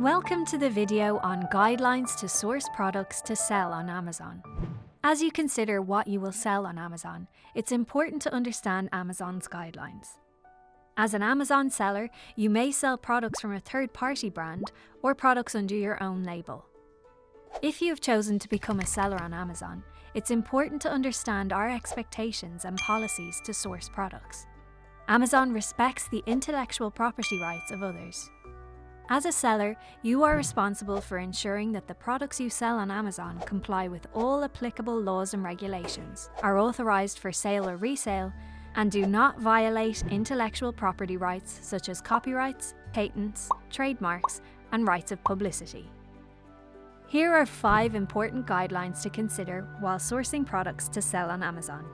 Welcome to the video on guidelines to source products to sell on Amazon. As you consider what you will sell on Amazon, it's important to understand Amazon's guidelines. As an Amazon seller, you may sell products from a third-party brand or products under your own label. If you have chosen to become a seller on Amazon, it's important to understand our expectations and policies to source products. Amazon respects the intellectual property rights of others. As a seller, you are responsible for ensuring that the products you sell on Amazon comply with all applicable laws and regulations, are authorized for sale or resale, and do not violate intellectual property rights such as copyrights, patents, trademarks, and rights of publicity. Here are 5 important guidelines to consider while sourcing products to sell on Amazon.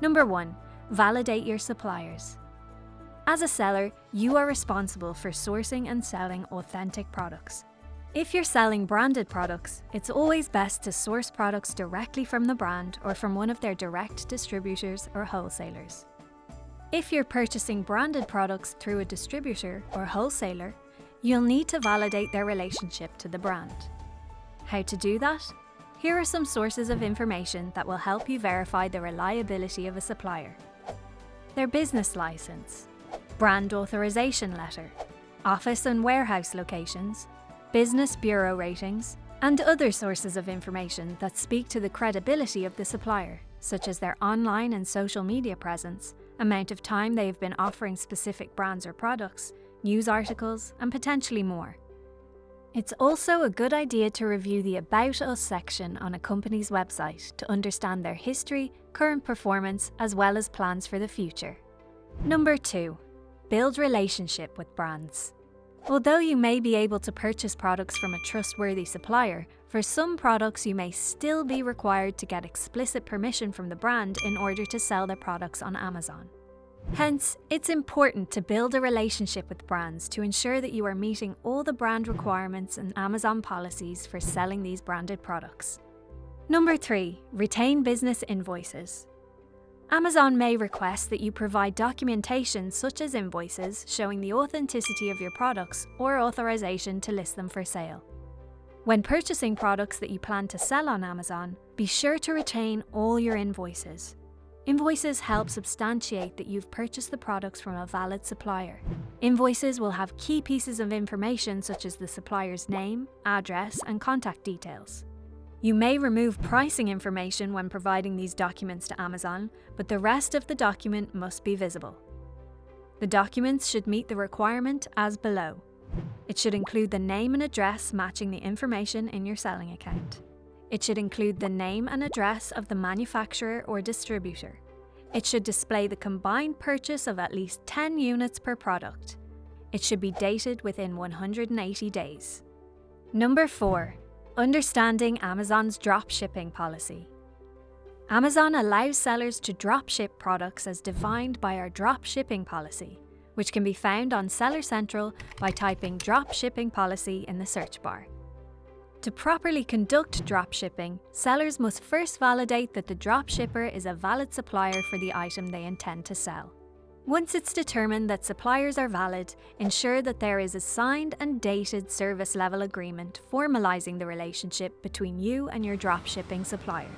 Number 1. Validate your suppliers. As a seller, you are responsible for sourcing and selling authentic products. If you're selling branded products, it's always best to source products directly from the brand or from one of their direct distributors or wholesalers. If you're purchasing branded products through a distributor or wholesaler, you'll need to validate their relationship to the brand. How to do that? Here are some sources of information that will help you verify the reliability of a supplier. Their business license, brand authorization letter, office and warehouse locations, business bureau ratings, and other sources of information that speak to the credibility of the supplier, such as their online and social media presence, amount of time they have been offering specific brands or products, news articles, and potentially more. It's also a good idea to review the About Us section on a company's website to understand their history, current performance, as well as plans for the future. Number 2. Build relationship with brands. Although you may be able to purchase products from a trustworthy supplier, for some products you may still be required to get explicit permission from the brand in order to sell their products on Amazon. Hence, it's important to build a relationship with brands to ensure that you are meeting all the brand requirements and Amazon policies for selling these branded products. Number 3. Retain business invoices. Amazon may request that you provide documentation such as invoices showing the authenticity of your products or authorization to list them for sale. When purchasing products that you plan to sell on Amazon, be sure to retain all your invoices. Invoices help substantiate that you've purchased the products from a valid supplier. Invoices will have key pieces of information such as the supplier's name, address, and contact details. You may remove pricing information when providing these documents to Amazon, but the rest of the document must be visible. The documents should meet the requirement as below. It should include the name and address matching the information in your selling account. It should include the name and address of the manufacturer or distributor. It should display the combined purchase of at least 10 units per product. It should be dated within 180 days. Number 4. Understanding Amazon's drop shipping policy. Amazon allows sellers to drop ship products as defined by our drop shipping policy, which can be found on Seller Central by typing drop shipping policy in the search bar. To properly conduct drop shipping, sellers must first validate that the drop shipper is a valid supplier for the item they intend to sell. Once it's determined that suppliers are valid, ensure that there is a signed and dated service level agreement formalizing the relationship between you and your dropshipping supplier.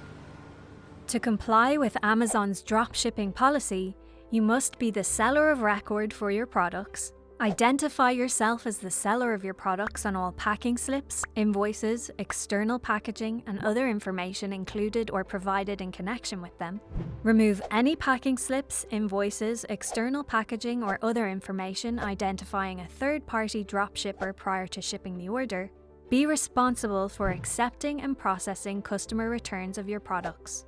To comply with Amazon's dropshipping policy, you must be the seller of record for your products, identify yourself as the seller of your products on all packing slips, invoices, external packaging, and other information included or provided in connection with them. Remove any packing slips, invoices, external packaging, or other information identifying a third-party dropshipper prior to shipping the order. Be responsible for accepting and processing customer returns of your products.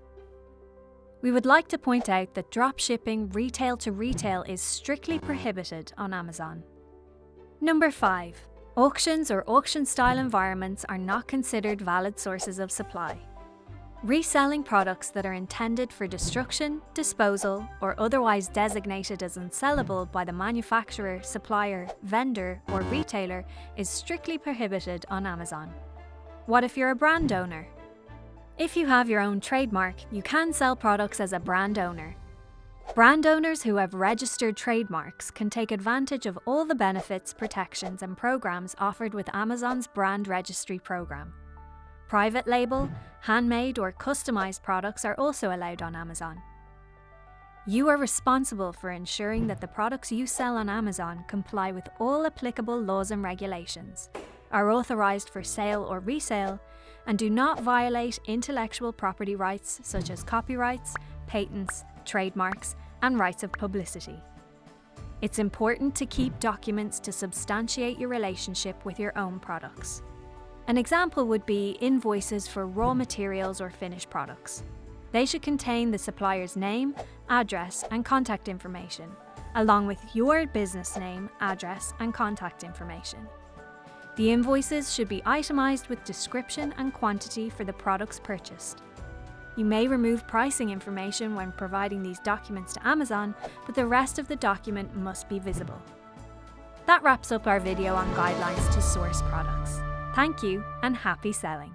We would like to point out that drop shipping retail to retail is strictly prohibited on Amazon. Number 5. Auctions or auction-style environments are not considered valid sources of supply. Reselling products that are intended for destruction, disposal, or otherwise designated as unsellable by the manufacturer, supplier, vendor, or retailer is strictly prohibited on Amazon. What if you're a brand owner? If you have your own trademark, you can sell products as a brand owner. Brand owners who have registered trademarks can take advantage of all the benefits, protections, and programs offered with Amazon's brand registry program. Private label, handmade, or customized products are also allowed on Amazon. You are responsible for ensuring that the products you sell on Amazon comply with all applicable laws and regulations, are authorized for sale or resale, and do not violate intellectual property rights such as copyrights, patents, trademarks, and rights of publicity. It's important to keep documents to substantiate your relationship with your own products. An example would be invoices for raw materials or finished products. They should contain the supplier's name, address, and contact information, along with your business name, address, and contact information. The invoices should be itemized with description and quantity for the products purchased. You may remove pricing information when providing these documents to Amazon, but the rest of the document must be visible. That wraps up our video on guidelines to source products. Thank you and happy selling!